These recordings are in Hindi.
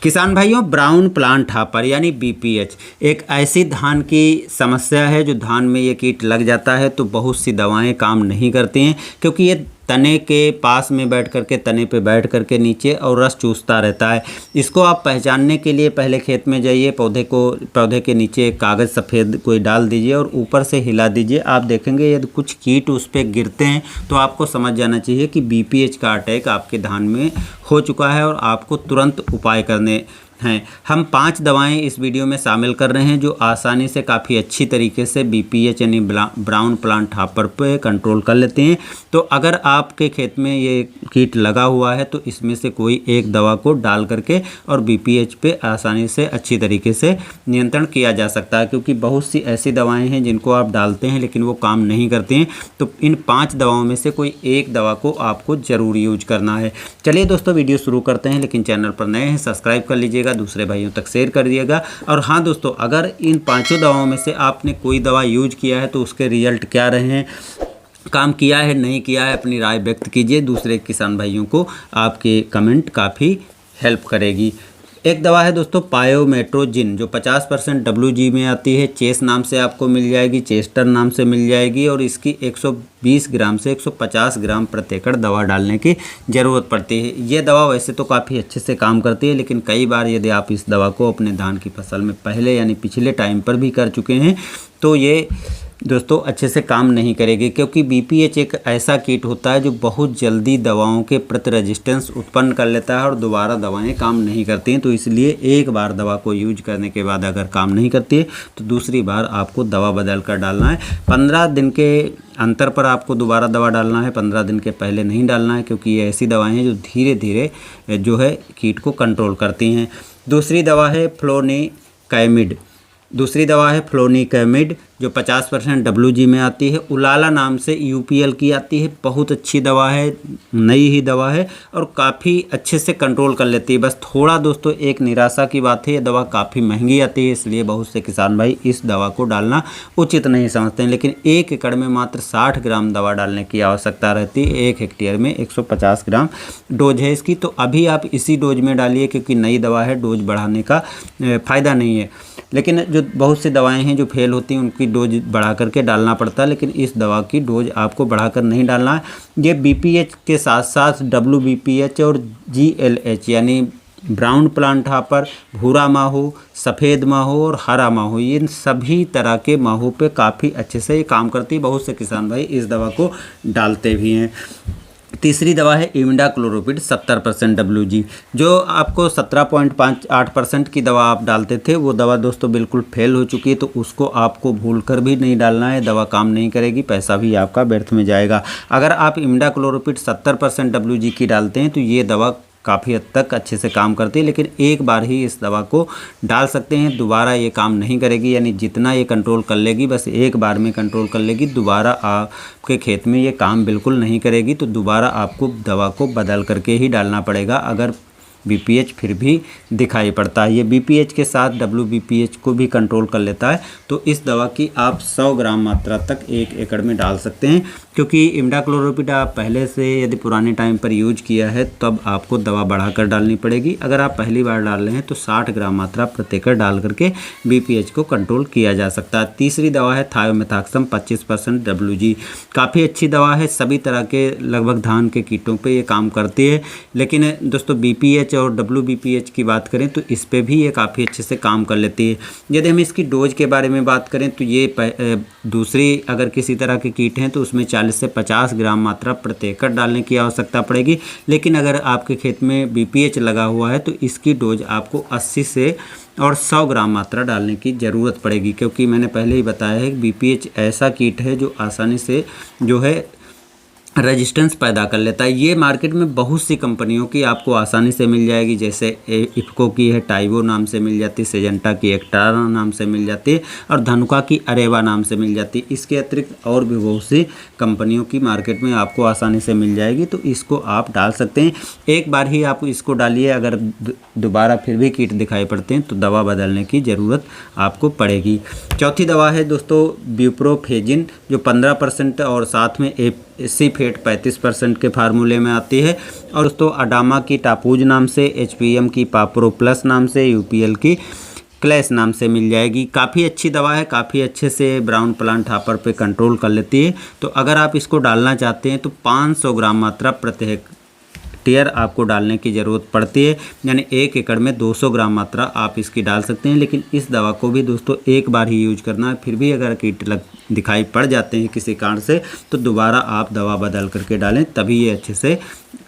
किसान भाइयों, ब्राउन प्लांट हॉपर यानी बीपीएच एक ऐसी धान की समस्या है जो धान में ये कीट लग जाता है तो बहुत सी दवाएं काम नहीं करती हैं, क्योंकि ये तने के पास में बैठ करके तने पे बैठ करके नीचे और रस चूसता रहता है। इसको आप पहचानने के लिए पहले खेत में जाइए, पौधे के नीचे कागज़ सफ़ेद कोई डाल दीजिए और ऊपर से हिला दीजिए। आप देखेंगे यदि कुछ कीट उस पर गिरते हैं तो आपको समझ जाना चाहिए कि बीपीएच का अटैक आपके धान में हो चुका है और आपको तुरंत उपाय करने हैं। हम 5 दवाएं इस वीडियो में शामिल कर रहे हैं जो आसानी से काफ़ी अच्छी तरीके से बीपीएच यानी ब्राउन प्लांट हॉपर पे कंट्रोल कर लेते हैं। तो अगर आपके खेत में ये कीट लगा हुआ है तो इसमें से कोई एक दवा को डाल करके और बीपीएच पे आसानी से अच्छी तरीके से नियंत्रण किया जा सकता है, क्योंकि बहुत सी ऐसी दवाएँ हैं जिनको आप डालते हैं लेकिन वो काम नहीं करती हैं। तो इन 5 दवाओं में से कोई एक दवा को आपको ज़रूर यूज करना है। चलिए दोस्तों, वीडियो शुरू करते हैं, लेकिन चैनल पर नए हैं सब्सक्राइब कर लीजिएगा, दूसरे भाइयों तक शेयर कर दिएगा। और हाँ दोस्तों, अगर इन 5 दवाओं में से आपने कोई दवा यूज किया है तो उसके रिजल्ट क्या रहे हैं, काम किया है नहीं किया है, अपनी राय व्यक्त कीजिए। दूसरे किसान भाइयों को आपके कमेंट काफ़ी हेल्प करेगी। एक दवा है दोस्तों पायोमेट्रोजिन, जो 50% WG में आती है। चेस नाम से आपको मिल जाएगी, चेस्टर नाम से मिल जाएगी, और इसकी 120 ग्राम से 150 ग्राम प्रति एकड़ दवा डालने की ज़रूरत पड़ती है। ये दवा वैसे तो काफ़ी अच्छे से काम करती है, लेकिन कई बार यदि आप इस दवा को अपने धान की फसल में पहले यानी पिछले टाइम पर भी कर चुके हैं तो ये दोस्तों अच्छे से काम नहीं करेगी, क्योंकि बीपीएच एक ऐसा कीट होता है जो बहुत जल्दी दवाओं के प्रति रेजिस्टेंस उत्पन्न कर लेता है और दोबारा दवाएं काम नहीं करती हैं। तो इसलिए एक बार दवा को यूज करने के बाद अगर काम नहीं करती है तो दूसरी बार आपको दवा बदल कर डालना है। 15 दिन के अंतर पर आपको दोबारा दवा डालना है, 15 दिन के पहले नहीं डालना है, क्योंकि ये ऐसी दवाएँ हैं जो धीरे धीरे जो है कीट को कंट्रोल करती हैं। दूसरी दवा है फ्लोनिकैमिड, जो 50% WG में आती है। उलाला नाम से UPL की आती है। बहुत अच्छी दवा है, नई ही दवा है और काफ़ी अच्छे से कंट्रोल कर लेती है। बस थोड़ा दोस्तों एक निराशा की बात है, ये दवा काफ़ी महंगी आती है, इसलिए बहुत से किसान भाई इस दवा को डालना उचित नहीं समझते हैं। लेकिन 1 एकड़ में मात्र 60 ग्राम दवा डालने की आवश्यकता रहती है। 1 हेक्टेयर में 150 ग्राम डोज है इसकी। तो अभी आप इसी डोज में डालिए, क्योंकि नई दवा है, डोज बढ़ाने का फ़ायदा नहीं है। लेकिन जो बहुत सी दवाएं हैं जो फेल होती हैं उनकी डोज बढ़ा करके डालना पड़ता है, लेकिन इस दवा की डोज आपको बढ़ाकर नहीं डालना है। ये बीपीएच के साथ साथ WBPH और GLH यानी ब्राउन प्लांट हॉपर, भूरा माहू, सफ़ेद माहू और हरा माहू, इन सभी तरह के माहू पे काफ़ी अच्छे से ये काम करती है। बहुत से किसान भाई इस दवा को डालते भी हैं। तीसरी दवा है इमिडाक्लोप्रिड 70% WG, जो आपको 17.58% की दवा आप डालते थे, वो दवा दोस्तों बिल्कुल फेल हो चुकी है। तो उसको आपको भूल कर भी नहीं डालना है, दवा काम नहीं करेगी, पैसा भी आपका व्यर्थ में जाएगा। अगर आप इमिडाक्लोप्रिड 70% WG की डालते हैं तो ये दवा काफ़ी हद तक अच्छे से काम करती है, लेकिन एक बार ही इस दवा को डाल सकते हैं, दोबारा ये काम नहीं करेगी। यानी जितना ये कंट्रोल कर लेगी, बस एक बार में कंट्रोल कर लेगी, दोबारा आपके खेत में ये काम बिल्कुल नहीं करेगी। तो दोबारा आपको दवा को बदल करके ही डालना पड़ेगा अगर बीपीएच फिर भी दिखाई पड़ता है। ये बीपीएच के साथ WBPH को भी कंट्रोल कर लेता है। तो इस दवा की आप 100 ग्राम मात्रा तक 1 एकड़ में डाल सकते हैं, क्योंकि इमिडाक्लोप्रिड आप पहले से यदि पुराने टाइम पर यूज किया है तब आपको दवा बढ़ाकर डालनी पड़ेगी। अगर आप पहली बार डाल रहे हैं तो 60 ग्राम मात्रा प्रति एकड़ डाल करके बीपीएच को कंट्रोल किया जा सकता है। तीसरी दवा है थायोमेथाक्सम 25% WG, काफ़ी अच्छी दवा है, सभी तरह के लगभग धान के कीटों पर ये काम करती है। लेकिन दोस्तों BPH और WBPH की बात करें तो इस पे भी ये काफ़ी अच्छे से काम कर लेती है। यदि हम इसकी डोज के बारे में बात करें तो ये दूसरी अगर किसी तरह के कीट हैं तो उसमें 40 से 50 ग्राम मात्रा प्रति एकड़ डालने की आवश्यकता पड़ेगी। लेकिन अगर आपके खेत में BPH लगा हुआ है तो इसकी डोज आपको 80 से और 100 ग्राम मात्रा डालने की ज़रूरत पड़ेगी, क्योंकि मैंने पहले ही बताया है कि BPH ऐसा कीट है जो आसानी से जो है रेजिस्टेंस पैदा कर लेता है। ये मार्केट में बहुत सी कंपनियों की आपको आसानी से मिल जाएगी, जैसे इफ़को की है टाइवो नाम से मिल जाती है, सेजेंटा की एक्टारा नाम से मिल जाती है और धनुका की अरेवा नाम से मिल जाती है। इसके अतिरिक्त और भी बहुत सी कंपनियों की मार्केट में आपको आसानी से मिल जाएगी, तो इसको आप डाल सकते हैं। एक बार ही आप इसको डालिए, अगर दोबारा फिर भी कीट दिखाई पड़ते हैं तो दवा बदलने की ज़रूरत आपको पड़ेगी। चौथी दवा है दोस्तों ब्यूप्रोफेजिन, जो 15% और साथ में सीफेट 35% के फार्मूले में आती है। और दोस्तों अडामा की टापूज नाम से, HPM की पाप्रो प्लस नाम से, UPL की क्लैश नाम से मिल जाएगी। काफ़ी अच्छी दवा है, काफ़ी अच्छे से ब्राउन प्लांट हापर पे कंट्रोल कर लेती है। तो अगर आप इसको डालना चाहते हैं तो 500 ग्राम मात्रा प्रति हेक्टेयर आपको डालने की ज़रूरत पड़ती है, यानी 1 एकड़ में 200 ग्राम मात्रा आप इसकी डाल सकते हैं। लेकिन इस दवा को भी दोस्तों एक बार ही यूज करना है, फिर भी अगर कीट दिखाई पड़ जाते हैं किसी कारण से तो दोबारा आप दवा बदल करके डालें, तभी ये अच्छे से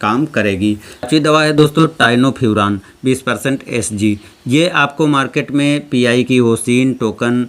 काम करेगी। अच्छी दवा है दोस्तों टाइनोफ्यूरान 20% SG। ये आपको मार्केट में PI की ओसिन, टोकन,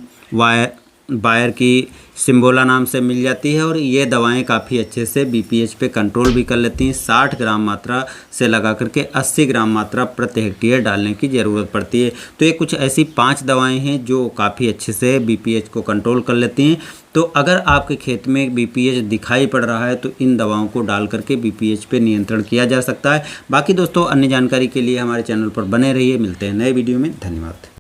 बायर की सिम्बोला नाम से मिल जाती है। और ये दवाएं काफ़ी अच्छे से BPH पे कंट्रोल भी कर लेती हैं। 60 ग्राम मात्रा से लगा करके 80 ग्राम मात्रा प्रति हेक्टेयर डालने की ज़रूरत पड़ती है। तो ये कुछ ऐसी 5 दवाएं हैं जो काफ़ी अच्छे से BPH को कंट्रोल कर लेती हैं। तो अगर आपके खेत में BPH दिखाई पड़ रहा है तो इन दवाओं को डाल करके BPH पे नियंत्रण किया जा सकता है। बाकी दोस्तों अन्य जानकारी के लिए हमारे चैनल पर बने रहिए। मिलते हैं नए वीडियो में। धन्यवाद।